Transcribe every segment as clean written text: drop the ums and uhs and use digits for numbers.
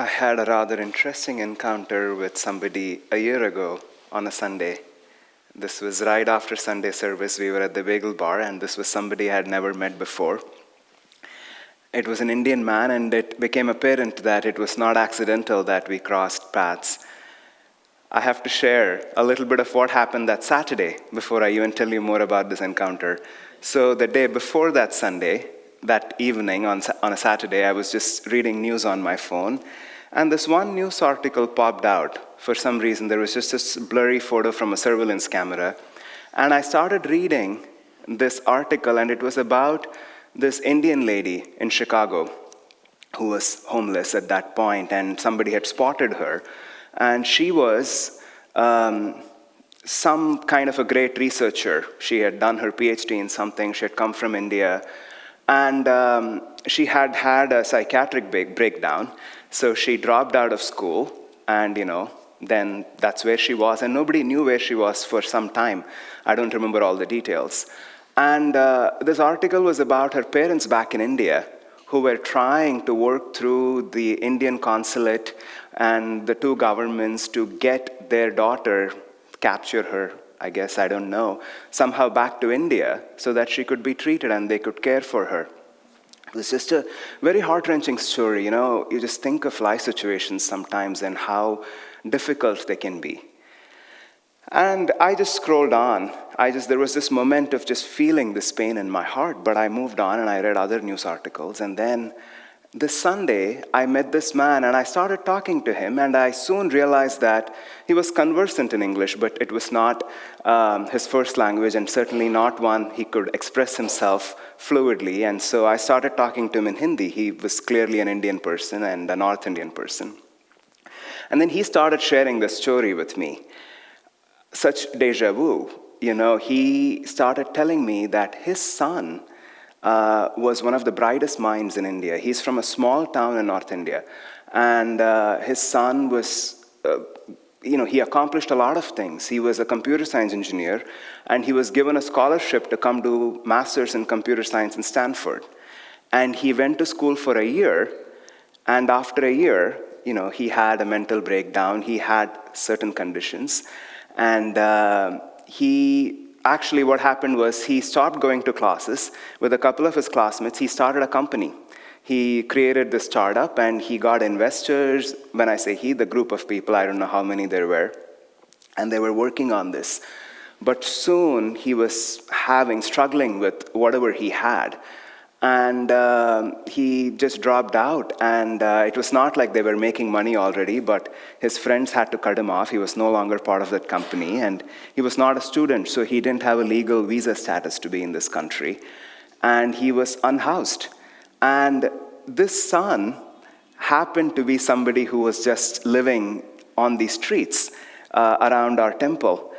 I had a rather interesting encounter with somebody a year ago on a Sunday. This was right after Sunday service. We were at the bagel bar, and this was somebody I had never met before. It was an Indian man, and it became apparent that it was not accidental that we crossed paths. I have to share a little bit of what happened that Saturday before I even tell you more about this encounter. So the day before that Sunday, that evening on a Saturday, I was just reading news on my phone, and this one news article popped out. For some reason, there was just this blurry photo from a surveillance camera. And I started reading this article, and it was about this Indian lady in Chicago who was homeless at that point, and somebody had spotted her. And she was some kind of a great researcher. She had done her PhD in something. She had come from India. And she had had a psychiatric breakdown. So she dropped out of school, and then that's where she was. And nobody knew where she was for some time. I don't remember all the details. And this article was about her parents back in India, who were trying to work through the Indian consulate and the two governments to get their daughter, capture her, I guess, I don't know, somehow back to India so that she could be treated and they could care for her. It was just a very heart-wrenching story. You just think of life situations sometimes and how difficult they can be. And I just scrolled on. There was this moment of just feeling this pain in my heart, but I moved on and I read other news articles. And then this Sunday, I met this man and I started talking to him, and I soon realized that he was conversant in English, but it was not his first language, and certainly not one he could express himself fluidly. And so I started talking to him in Hindi. He was clearly an Indian person and a North Indian person. And then he started sharing this story with me. Such deja vu. He started telling me that his son was one of the brightest minds in India. He's from a small town in North India. And his son was, he accomplished a lot of things. He was a computer science engineer, and he was given a scholarship to come do masters in computer science in Stanford. And he went to school for a year, and after a year, he had a mental breakdown. He had certain conditions. And what happened was he stopped going to classes. With a couple of his classmates, he started a company. He created this startup, and he got investors. When I say he, the group of people, I don't know how many there were. And they were working on this. But soon he was struggling with whatever he had. And he just dropped out, and it was not like they were making money already, but his friends had to cut him off. He was no longer part of that company, and he was not a student, so he didn't have a legal visa status to be in this country, and he was unhoused. And this son happened to be somebody who was just living on these streets around our temple.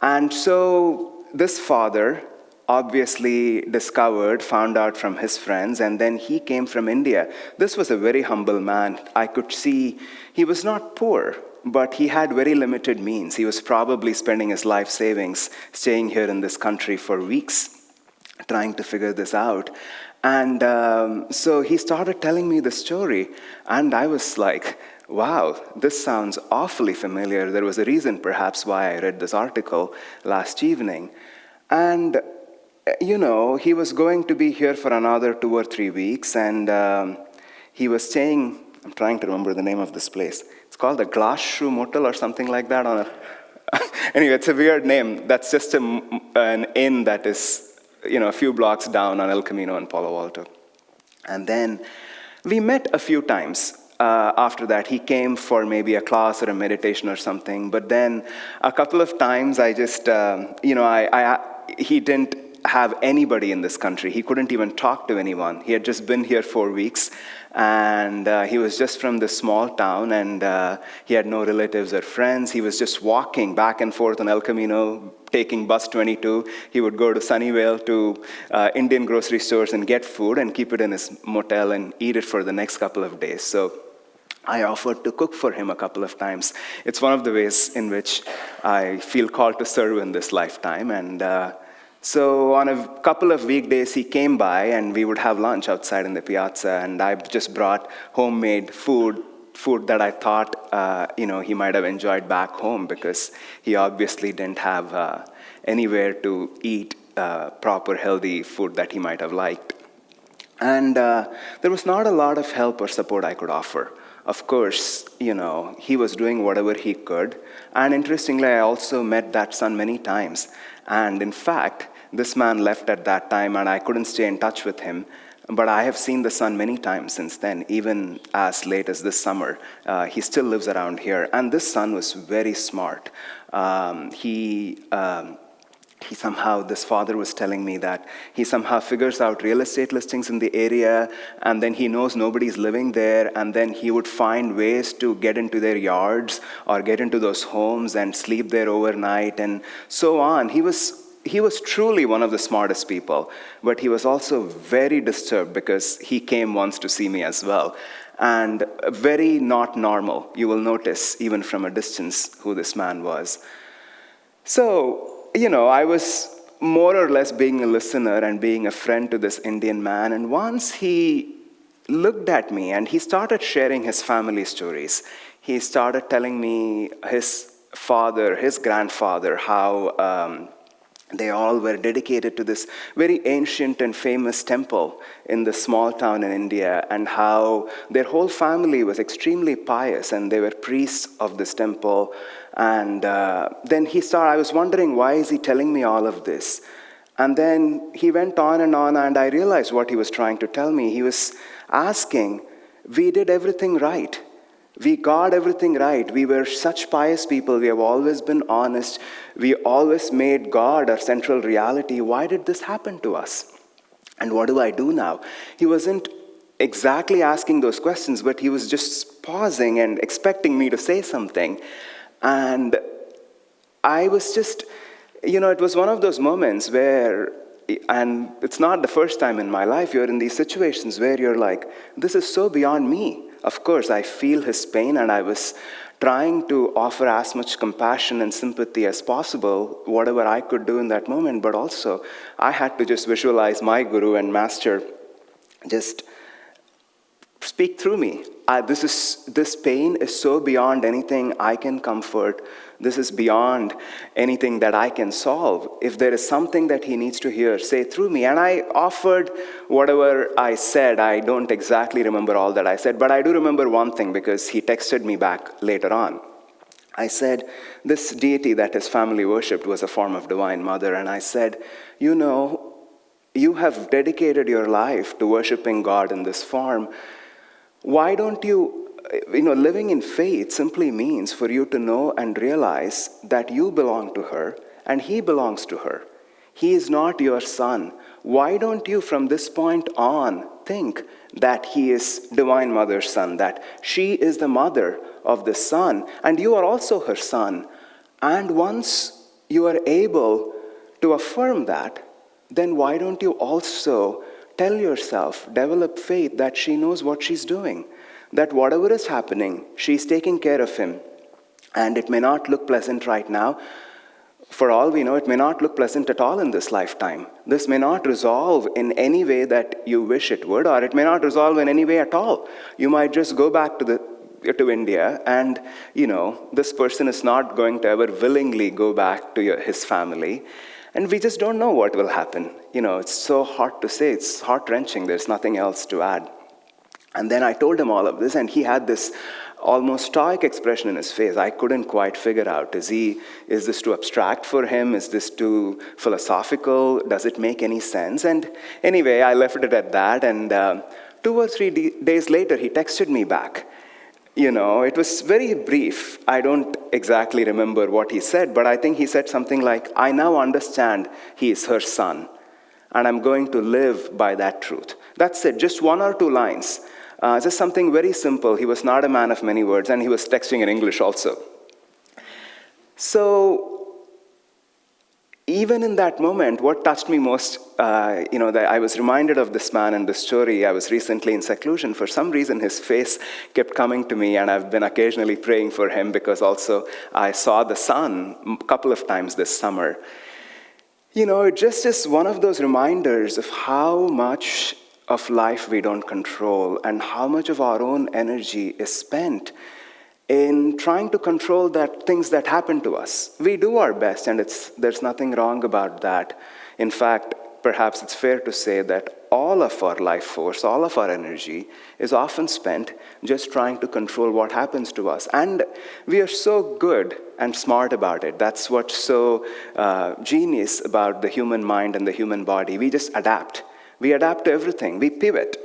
And so this father obviously found out from his friends, and then he came from India. This was a very humble man. I could see he was not poor, but he had very limited means. He was probably spending his life savings staying here in this country for weeks, trying to figure this out. And so he started telling me the story, and I was like, wow, this sounds awfully familiar. There was a reason perhaps why I read this article last evening. And he was going to be here for another 2 or 3 weeks, and he was staying, I'm trying to remember the name of this place. It's called the Glass Shoe Motel or something like that. Anyway, it's a weird name. That's just an inn that is, a few blocks down on El Camino in Palo Alto. And then we met a few times. After that, he came for maybe a class or a meditation or something. But then a couple of times I just, he didn't have anybody in this country. He couldn't even talk to anyone. He had just been here 4 weeks, and he was just from this small town, and he had no relatives or friends. He was just walking back and forth on El Camino, taking bus 22. He would go to Sunnyvale to Indian grocery stores and get food and keep it in his motel and eat it for the next couple of days. So I offered to cook for him a couple of times. It's one of the ways in which I feel called to serve in this lifetime. And so on a couple of weekdays, he came by, and we would have lunch outside in the piazza, and I just brought homemade food food that I thought, he might have enjoyed back home, because he obviously didn't have anywhere to eat proper healthy food that he might have liked. And there was not a lot of help or support I could offer. Of course, he was doing whatever he could. And interestingly, I also met that son many times. And in fact, this man left at that time, and I couldn't stay in touch with him. But I have seen the son many times since then, even as late as this summer. He still lives around here. And this son was very smart. He somehow, this father was telling me that he somehow figures out real estate listings in the area, and then he knows nobody's living there, and then he would find ways to get into their yards or get into those homes and sleep there overnight and so on. He was truly one of the smartest people, but he was also very disturbed because he came once to see me as well. And very not normal. You will notice, even from a distance, who this man was. So, I was more or less being a listener and being a friend to this Indian man. And once he looked at me and he started sharing his family stories. He started telling me his father, his grandfather, how they all were dedicated to this very ancient and famous temple in this small town in India, and how their whole family was extremely pious and they were priests of this temple. And then I was wondering, why is he telling me all of this? And then he went on, and I realized what he was trying to tell me. He was asking, we did everything right. We got everything right. We were such pious people. We have always been honest. We always made God our central reality. Why did this happen to us? And what do I do now? He wasn't exactly asking those questions, but he was just pausing and expecting me to say something. And I was just, it was one of those moments where, and it's not the first time in my life, you're in these situations where you're like, this is so beyond me. Of course, I feel his pain, and I was trying to offer as much compassion and sympathy as possible, whatever I could do in that moment. But also, I had to just visualize my guru and master just speak through me. This pain is so beyond anything I can comfort. This is beyond anything that I can solve. If there is something that he needs to hear, say through me. And I offered whatever I said. I don't exactly remember all that I said, but I do remember one thing because he texted me back later on. I said, this deity that his family worshipped was a form of Divine Mother. And I said, you have dedicated your life to worshiping God in this form. Why don't living in faith simply means for you to know and realize that you belong to her and he belongs to her. He is not your son. Why don't you from this point on think that he is Divine Mother's son, that she is the mother of the son, and you are also her son. And once you are able to affirm that, then why don't you also tell yourself, develop faith that she knows what she's doing, that whatever is happening, she's taking care of him. And it may not look pleasant right now. For all we know, it may not look pleasant at all in this lifetime. This may not resolve in any way that you wish it would, or it may not resolve in any way at all. You might just go back to India, and this person is not going to ever willingly go back to his family. And we just don't know what will happen. It's so hard to say. It's heart-wrenching. There's nothing else to add. And then I told him all of this, and he had this almost stoic expression in his face. I couldn't quite figure out, is this too abstract for him? Is this too philosophical? Does it make any sense? And anyway, I left it at that. And 2 or 3 days later, he texted me back. It was very brief. I don't exactly remember what he said, but I think he said something like, I now understand he is her son, and I'm going to live by that truth. That's it, just 1 or 2 lines. Just something very simple. He was not a man of many words, and he was texting in English also. So, even in that moment, what touched me most, that I was reminded of this man and this story. I was recently in seclusion. For some reason, his face kept coming to me, and I've been occasionally praying for him because also I saw the sun a couple of times this summer. It just is one of those reminders of how much of life we don't control, and how much of our own energy is spent in trying to control that things that happen to us. We do our best, and there's nothing wrong about that. In fact, perhaps it's fair to say that all of our life force, all of our energy is often spent just trying to control what happens to us. And we are so good and smart about it. That's what's so genius about the human mind and the human body. We just adapt. We adapt to everything. We pivot.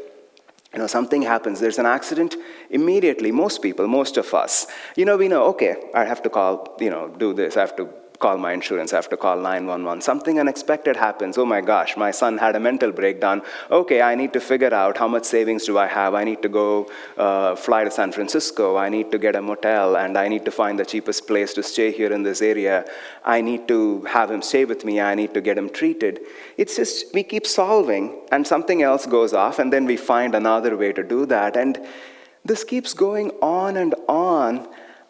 Something happens, there's an accident, immediately, most people, most of us, we know, okay, I have to call, do this, I have to call my insurance, I have to call 911. Something unexpected happens. Oh my gosh, my son had a mental breakdown. Okay, I need to figure out how much savings do I have. I need to go fly to San Francisco. I need to get a motel, and I need to find the cheapest place to stay here in this area. I need to have him stay with me. I need to get him treated. It's just, we keep solving, and something else goes off, and then we find another way to do that. And this keeps going on and on,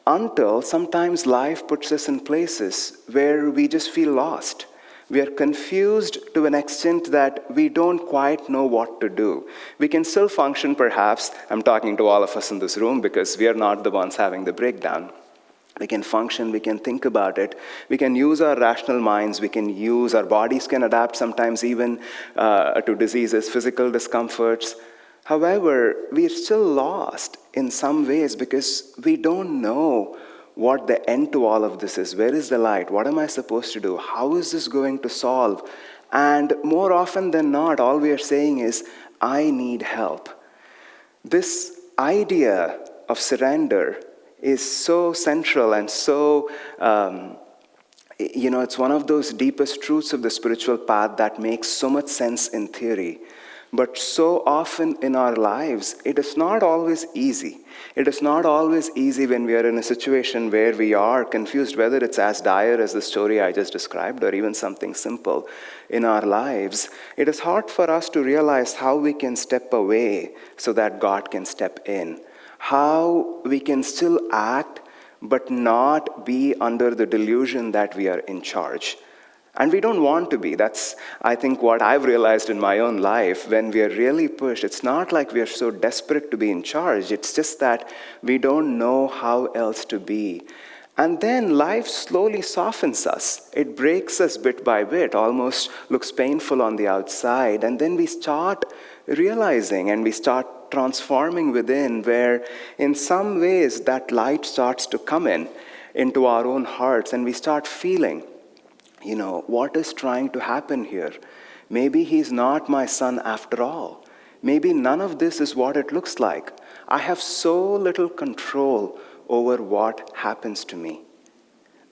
until sometimes life puts us in places where we just feel lost. We are confused to an extent that we don't quite know what to do. We can still function, perhaps. I'm talking to all of us in this room because we are not the ones having the breakdown. We can function, we can think about it, we can use our rational minds, our bodies can adapt sometimes even to diseases, physical discomforts. However, we are still lost in some ways because we don't know what the end to all of this is. Where is the light? What am I supposed to do? How is this going to solve? And more often than not, all we are saying is, I need help. This idea of surrender is so central and so, it's one of those deepest truths of the spiritual path that makes so much sense in theory. But so often in our lives, it is not always easy. It is not always easy when we are in a situation where we are confused, whether it's as dire as the story I just described or even something simple in our lives. It is hard for us to realize how we can step away so that God can step in. How we can still act but not be under the delusion that we are in charge. And we don't want to be. That's, I think, what I've realized in my own life. When we are really pushed, it's not like we are so desperate to be in charge. It's just that we don't know how else to be. And then life slowly softens us. It breaks us bit by bit, almost looks painful on the outside. And then we start realizing and we start transforming within, where in some ways that light starts to come into our own hearts, and we start feeling, what is trying to happen here? Maybe he's not my son after all. Maybe none of this is what it looks like. I have so little control over what happens to me.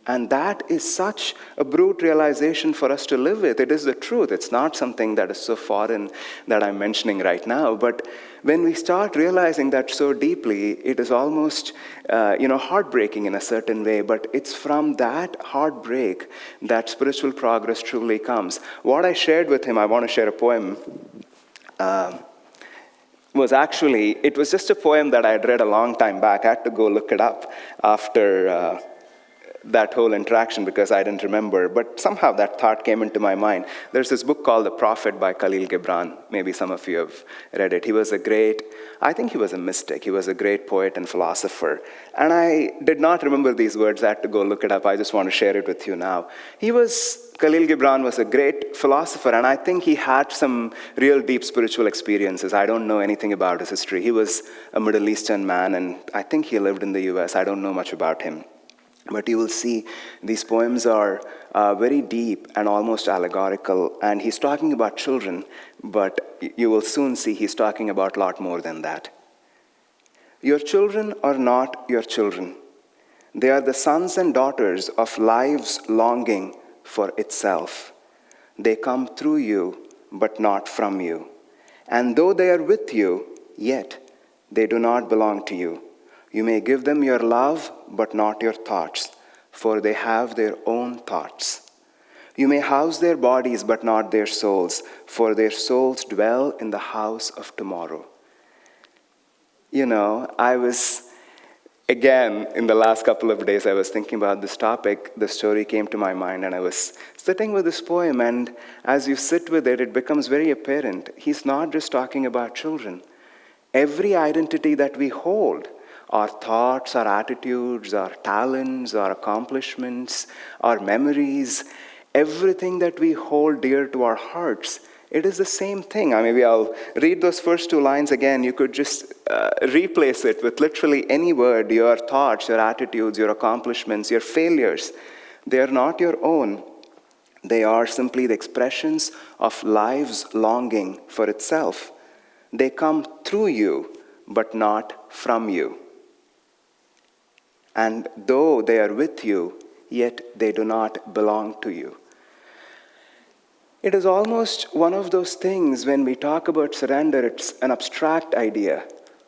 And that is such a brute realization for us to live with. It is the truth. It's not something that is so foreign that I'm mentioning right now. But when we start realizing that so deeply, it is almost, heartbreaking in a certain way. But it's from that heartbreak that spiritual progress truly comes. What I shared with him, I want to share a poem, it was just a poem that I had read a long time back. I had to go look it up after that whole interaction because I didn't remember, but somehow that thought came into my mind. There's this book called The Prophet by Khalil Gibran. Maybe some of you have read it. He was I think he was a mystic. He was a great poet and philosopher. And I did not remember these words. I had to go look it up. I just want to share it with you now. Khalil Gibran was a great philosopher, and I think he had some real deep spiritual experiences. I don't know anything about his history. He was a Middle Eastern man, and I think he lived in the US. I don't know much about him. But you will see these poems are very deep and almost allegorical. And he's talking about children, but you will soon see he's talking about a lot more than that. Your children are not your children. They are the sons and daughters of life's longing for itself. They come through you, but not from you. And though they are with you, yet they do not belong to you. You may give them your love, but not your thoughts, for they have their own thoughts. You may house their bodies, but not their souls, for their souls dwell in the house of tomorrow. Again, in the last couple of days, I was thinking about this topic. The story came to my mind, and I was sitting with this poem, and as you sit with it, it becomes very apparent. He's not just talking about children. Every identity that we hold, our thoughts, our attitudes, our talents, our accomplishments, our memories, everything that we hold dear to our hearts, it is the same thing. Maybe I'll read those first two lines again. You could just replace it with literally any word, your thoughts, your attitudes, your accomplishments, your failures. They are not your own. They are simply the expressions of life's longing for itself. They come through you, but not from you. And though they are with you, yet they do not belong to you. It is almost one of those things when we talk about surrender, it's an abstract idea.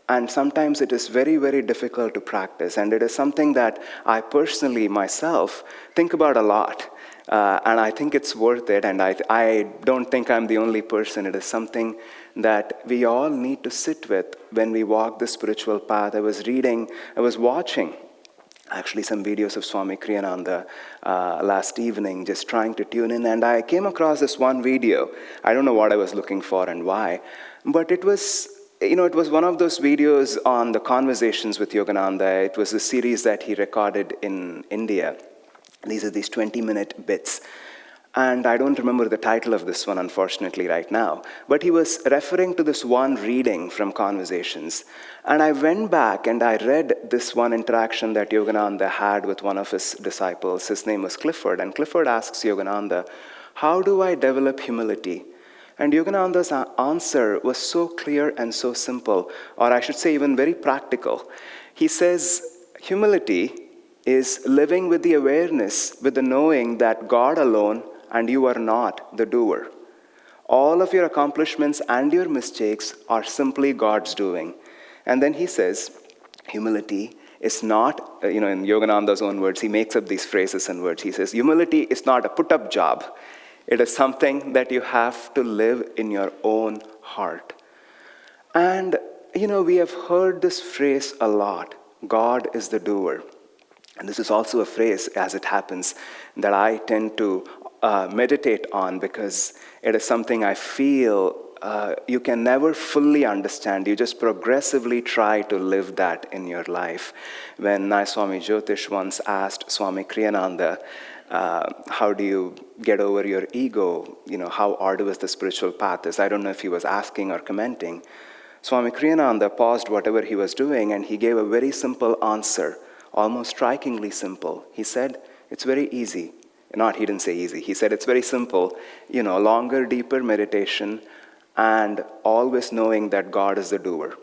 And sometimes it is very, very difficult to practice. And it is something that I personally, myself, think about a lot. And I think it's worth it. And I don't think I'm the only person. It is something that we all need to sit with when we walk the spiritual path. I was watching actually some videos of Swami Kriyananda last evening, just trying to tune in, and I came across this one video. I don't know what I was looking for and why, but it was one of those videos on the conversations with Yogananda. It was a series that he recorded in India. These are these 20-minute bits. And I don't remember the title of this one, unfortunately, right now. But he was referring to this one reading from Conversations. And I went back and I read this one interaction that Yogananda had with one of his disciples. His name was Clifford. And Clifford asks Yogananda, "How do I develop humility?" And Yogananda's answer was so clear and so simple, or I should say even very practical. He says, humility is living with the awareness, with the knowing that God alone and you are not the doer. All of your accomplishments and your mistakes are simply God's doing. And then he says, humility is not, in Yogananda's own words, he makes up these phrases and words. He says, humility is not a put-up job. It is something that you have to live in your own heart. And, we have heard this phrase a lot. God is the doer. And this is also a phrase, as it happens, that I tend to meditate on, because it is something I feel you can never fully understand. You just progressively try to live that in your life. When Swami Jyotish once asked Swami Kriyananda, how do you get over your ego? How arduous the spiritual path is. I don't know if he was asking or commenting. Swami Kriyananda paused whatever he was doing and he gave a very simple answer, almost strikingly simple. He said, it's very easy. He didn't say easy. He said it's very simple, longer, deeper meditation and always knowing that God is the doer.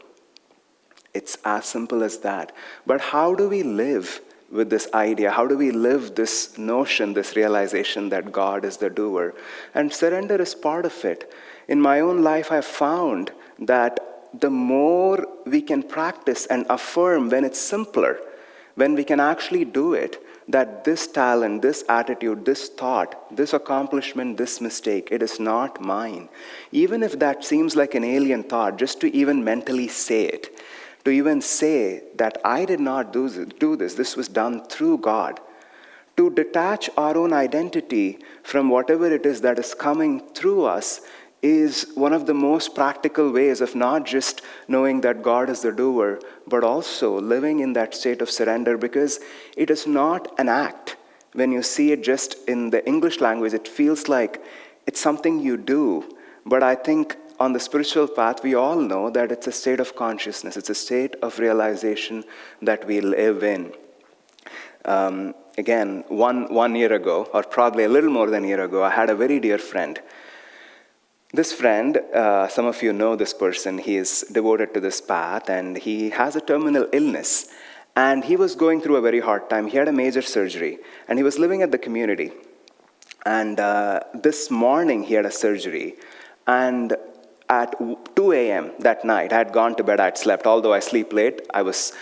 It's as simple as that. But how do we live with this idea? How do we live this notion, this realization that God is the doer? And surrender is part of it. In my own life, I've found that the more we can practice and affirm when it's simpler, when we can actually do it, that this talent, this attitude, this thought, this accomplishment, this mistake, it is not mine. Even if that seems like an alien thought, just to even mentally say it, to even say that I did not do this was done through God. To detach our own identity from whatever it is that is coming through us is one of the most practical ways of not just knowing that God is the doer, but also living in that state of surrender, because it is not an act. When you see it just in the English language, it feels like it's something you do. But I think on the spiritual path, we all know that it's a state of consciousness. It's a state of realization that we live in. Again, one year ago, or probably a little more than a year ago, I had a very dear friend. This friend, some of you know this person, he is devoted to this path and he has a terminal illness. And he was going through a very hard time. He had a major surgery and he was living at the community. And this morning he had a surgery. And at 2 a.m. that night, I had gone to bed, I had slept. Although I sleep late, I was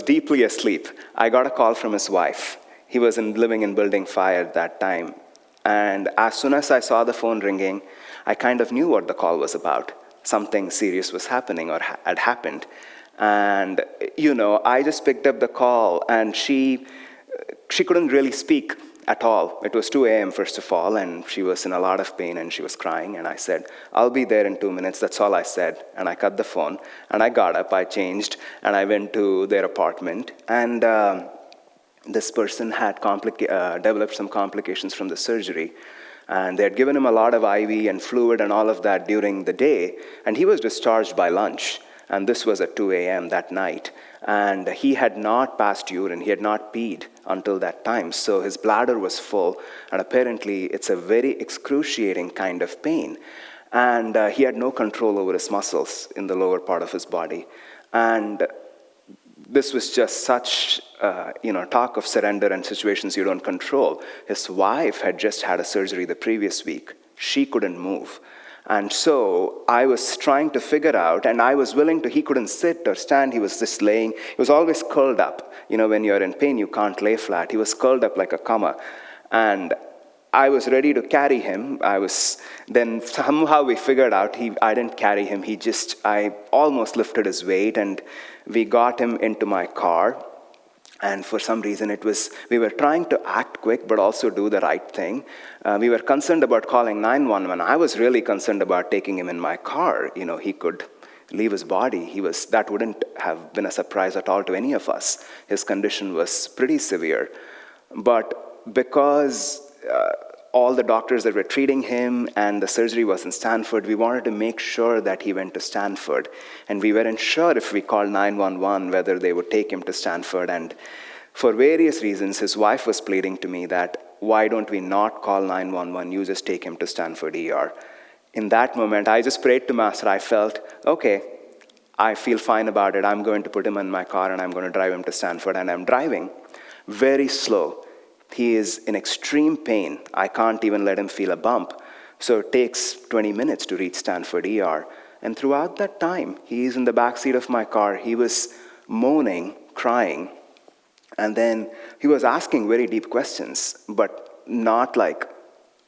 deeply asleep. I got a call from his wife. He was living in Building 5 at that time. And as soon as I saw the phone ringing, I kind of knew what the call was about. Something serious was happening or had happened. And, I just picked up the call, and she couldn't really speak at all. It was 2 a.m., first of all, and she was in a lot of pain, and she was crying. And I said, I'll be there in 2 minutes. That's all I said. And I cut the phone, and I got up, I changed, and I went to their apartment. And this person had developed some complications from the surgery. And they had given him a lot of IV and fluid and all of that during the day. And he was discharged by lunch. And this was at 2 a.m. that night. And he had not passed urine. He had not peed until that time. So his bladder was full. And apparently, it's a very excruciating kind of pain. And he had no control over his muscles in the lower part of his body. And this was just such, talk of surrender and situations you don't control. His wife had just had a surgery the previous week. She couldn't move. And so I was trying to figure out, and I was willing to, he couldn't sit or stand, he was just laying. He was always curled up. When you're in pain, you can't lay flat. He was curled up like a comma. And I was ready to carry him. Then somehow we figured out, I didn't carry him. I almost lifted his weight, and we got him into my car. And for some reason, we were trying to act quick, but also do the right thing. We were concerned about calling 911. I was really concerned about taking him in my car. He could leave his body. That wouldn't have been a surprise at all to any of us. His condition was pretty severe. But because all the doctors that were treating him and the surgery was in Stanford, we wanted to make sure that he went to Stanford. And we weren't sure if we called 911 whether they would take him to Stanford. And for various reasons, his wife was pleading to me that, why don't we not call 911? You just take him to Stanford ER. In that moment, I just prayed to Master. I felt, okay, I feel fine about it. I'm going to put him in my car and I'm going to drive him to Stanford. And I'm driving very slow. He is in extreme pain. I can't even let him feel a bump. So it takes 20 minutes to reach Stanford ER. And throughout that time, he's in the back seat of my car. He was moaning, crying. And then he was asking very deep questions, but not like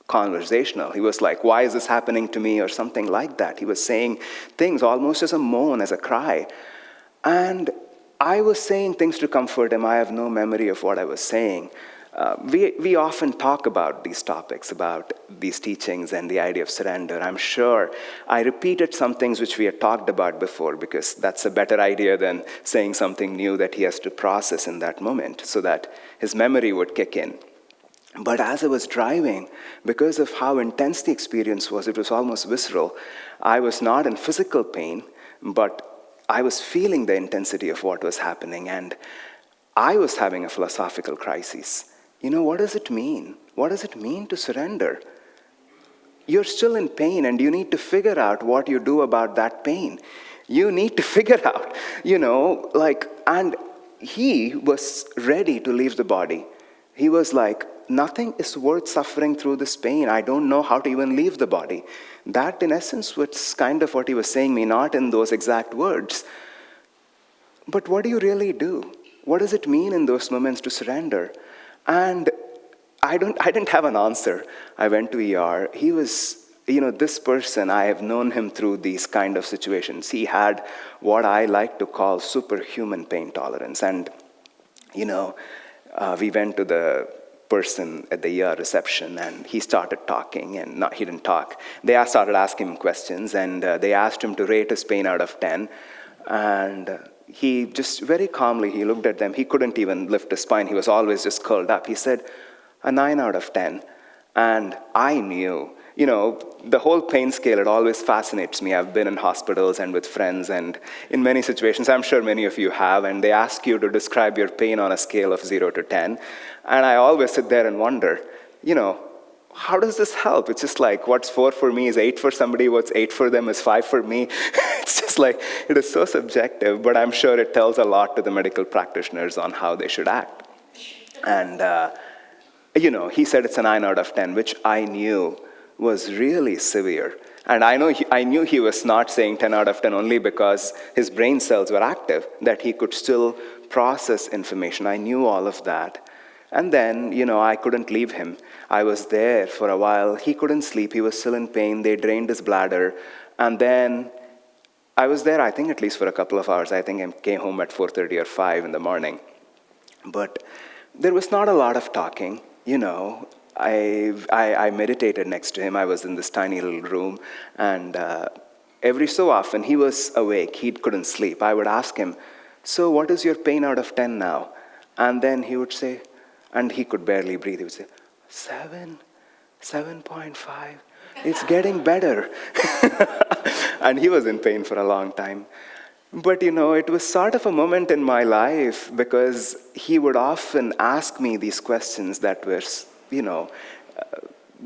conversational. He was like, why is this happening to me, or something like that. He was saying things almost as a moan, as a cry. And I was saying things to comfort him. I have no memory of what I was saying. We often talk about these topics, about these teachings and the idea of surrender. I'm sure I repeated some things which we had talked about before, because that's a better idea than saying something new that he has to process in that moment so that his memory would kick in. But as I was driving, because of how intense the experience was, it was almost visceral. I was not in physical pain, but I was feeling the intensity of what was happening, and I was having a philosophical crisis. What does it mean? What does it mean to surrender? You're still in pain, and you need to figure out what you do about that pain. You need to figure out, and he was ready to leave the body. He was like, nothing is worth suffering through this pain. I don't know how to even leave the body. That, in essence, was kind of what he was saying me, not in those exact words. But what do you really do? What does it mean in those moments to surrender? And I didn't have an answer. I went to ER. He was, this person, I have known him through these kind of situations. He had what I like to call superhuman pain tolerance. And, we went to the person at the ER reception, and he started talking, and he didn't talk. They started asking him questions, and they asked him to rate his pain out of 10. And he just very calmly, he looked at them. He couldn't even lift his spine. He was always just curled up. He said, a 9 out of 10. And I knew, the whole pain scale, it always fascinates me. I've been in hospitals and with friends and in many situations, I'm sure many of you have, and they ask you to describe your pain on a scale of 0 to 10. And I always sit there and wonder, how does this help? It's just like, what's 4 for me is 8 for somebody, what's 8 for them is 5 for me. It's just like, it is so subjective, but I'm sure it tells a lot to the medical practitioners on how they should act. And, he said it's a 9 out of 10, which I knew was really severe. And I knew he was not saying 10 out of 10 only because his brain cells were active, that he could still process information. I knew all of that. And then, I couldn't leave him. I was there for a while. He couldn't sleep. He was still in pain. They drained his bladder. And then I was there, I think, at least for a couple of hours. I think I came home at 4:30 or 5 in the morning. But there was not a lot of talking. I meditated next to him. I was in this tiny little room, and every so often he was awake. He couldn't sleep. I would ask him, "So what is your pain out of 10 now?" And then he would say, and he could barely breathe. He would say, 7, 7.5. It's getting better. And he was in pain for a long time. But it was sort of a moment in my life because he would often ask me these questions that were,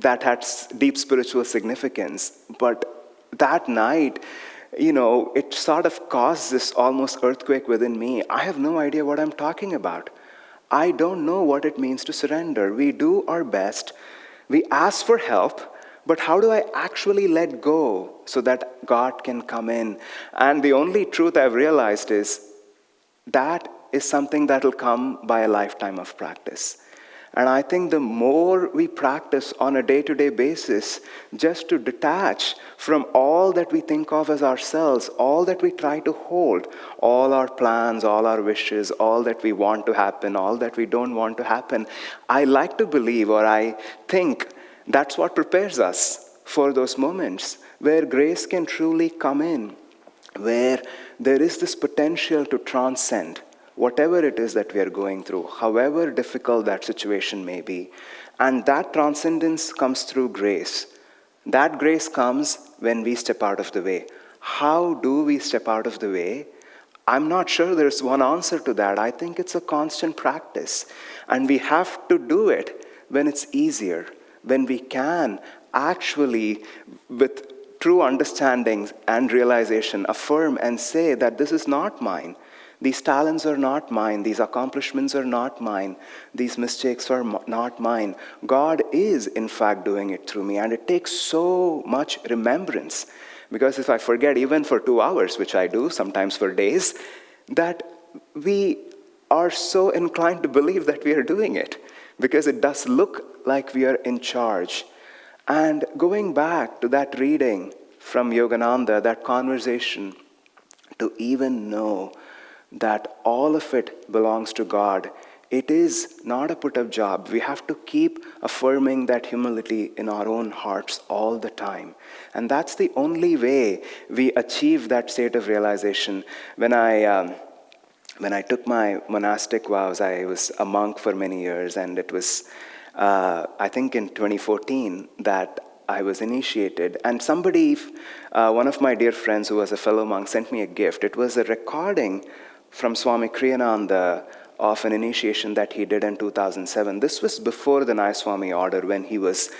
that had deep spiritual significance. But that night, it sort of caused this almost earthquake within me. I have no idea what I'm talking about. I don't know what it means to surrender. We do our best. We ask for help. But how do I actually let go so that God can come in? And the only truth I've realized is that is something that will come by a lifetime of practice. And I think the more we practice on a day-to-day basis, just to detach from all that we think of as ourselves, all that we try to hold, all our plans, all our wishes, all that we want to happen, all that we don't want to happen, I like to believe, or I think, that's what prepares us for those moments where grace can truly come in, where there is this potential to transcend whatever it is that we are going through, however difficult that situation may be. And that transcendence comes through grace. That grace comes when we step out of the way. How do we step out of the way? I'm not sure there's one answer to that. I think it's a constant practice. And we have to do it when it's easier, when we can actually, with true understanding and realization, affirm and say that this is not mine. These talents are not mine. These accomplishments are not mine. These mistakes are not mine. God is, in fact, doing it through me. And it takes so much remembrance. Because if I forget even for 2 hours, which I do, sometimes for days, that we are so inclined to believe that we are doing it. Because it does look like we are in charge. And going back to that reading from Yogananda, that conversation, to even know that all of it belongs to God, it is not a put-up job. We have to keep affirming that humility in our own hearts all the time. And that's the only way we achieve that state of realization. When I took my monastic vows, I was a monk for many years, and it was, I think in 2014, that I was initiated. And somebody, one of my dear friends who was a fellow monk, sent me a gift. It was a recording from Swami Kriyananda of an initiation that he did in 2007. This was before the Swami order, when he was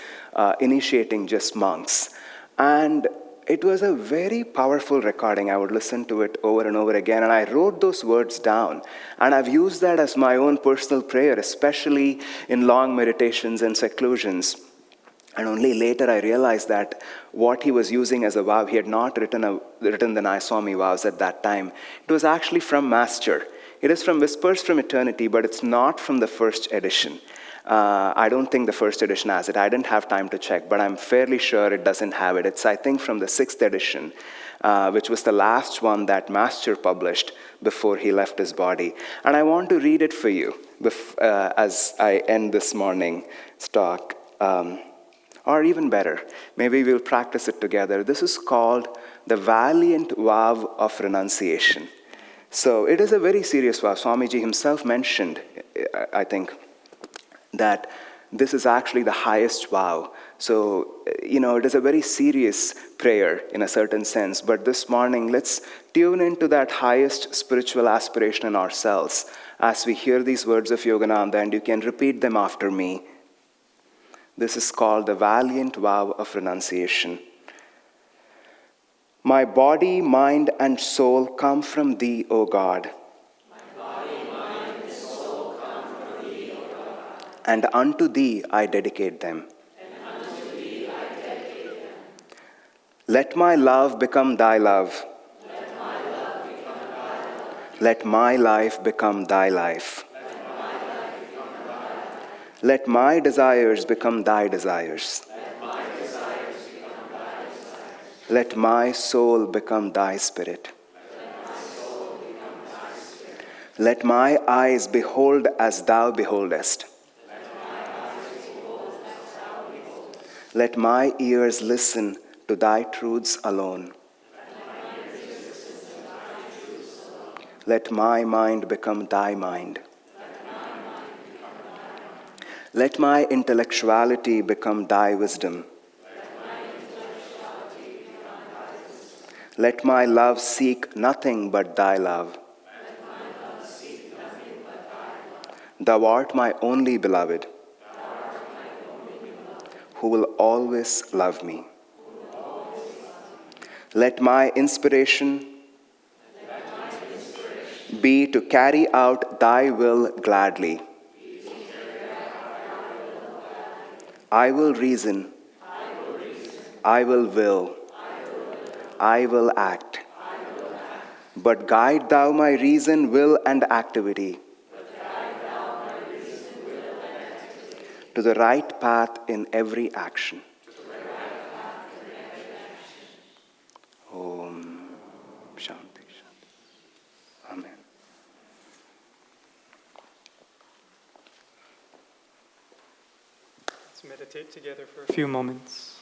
initiating just monks. And it was a very powerful recording. I would listen to it over and over again, and I wrote those words down. And I've used that as my own personal prayer, especially in long meditations and seclusions. And only later I realized that what he was using as a vow, he had not written the Swami vows at that time. It was actually from Master. It is from Whispers from Eternity, but it's not from the first edition. I don't think the first edition has it. I didn't have time to check, but I'm fairly sure it doesn't have it. It's, I think, from the 6th edition, which was the last one that Master published before he left his body. And I want to read it for you as I end this morning's talk. Or even better, maybe we'll practice it together. This is called the Valiant Vow of Renunciation. So it is a very serious vow. Swamiji himself mentioned, I think, that this is actually the highest vow. So, it is a very serious prayer in a certain sense. But this morning, let's tune into that highest spiritual aspiration in ourselves as we hear these words of Yogananda, and you can repeat them after me. This is called the Valiant Vow of Renunciation. My body, mind, and soul come from Thee, O God. My body, mind, and soul come from Thee, O God. And unto Thee I dedicate them. And unto Thee I dedicate them. Let my love become Thy love. Let my love become Thy love. Let my life become Thy life. Let my life become Thy life. Let my desires become Thy desires. Let my desires become Thy desires. Let my soul become thy spirit. Let my eyes behold as thou beholdest. Let my ears listen to thy truths alone. Let my mind become thy mind. Let my intellectuality become thy wisdom. Let my love seek nothing but thy love. Thou art my only beloved, who will always love me. Let my inspiration be to carry out thy will gladly. I will reason. I will. I will act. But guide thou my reason, will, and activity to the right path in every action. Om Shanti Shanti. Amen. Let's meditate together for a few moments.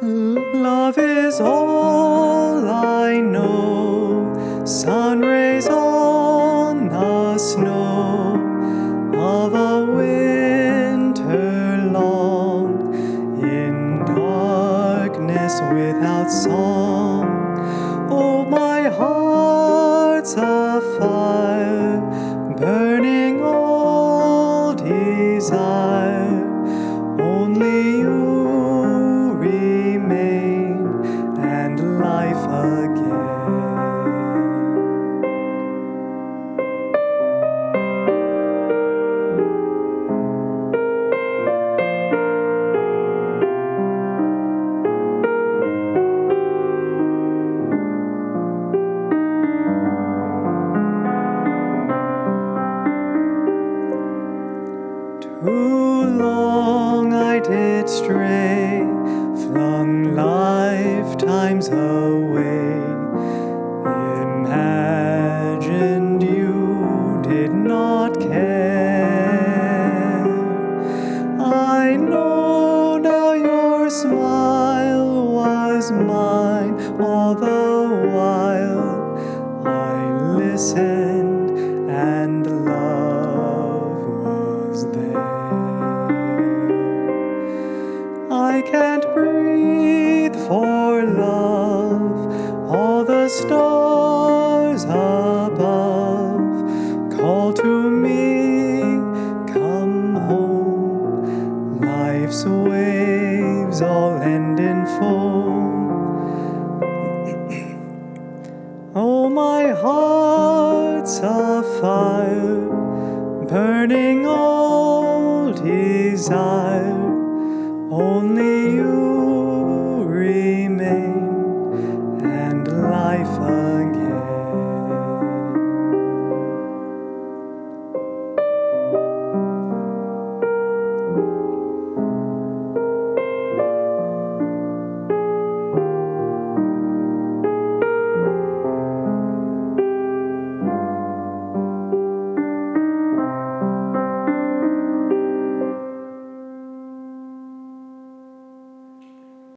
Love is all I know, sun rays on the snow of a winter long, in darkness without song. Oh, my heart's afire, burning all desire, only you and life again. Too long I did stray, flung lifetimes away, imagined you did not care. I know now your smile was mine all the while. I listened and love was there. I can't breathe for love, all the stars above call to me, come home. Life's waves all end in foam. Oh, my heart's afire, burning all desire, only you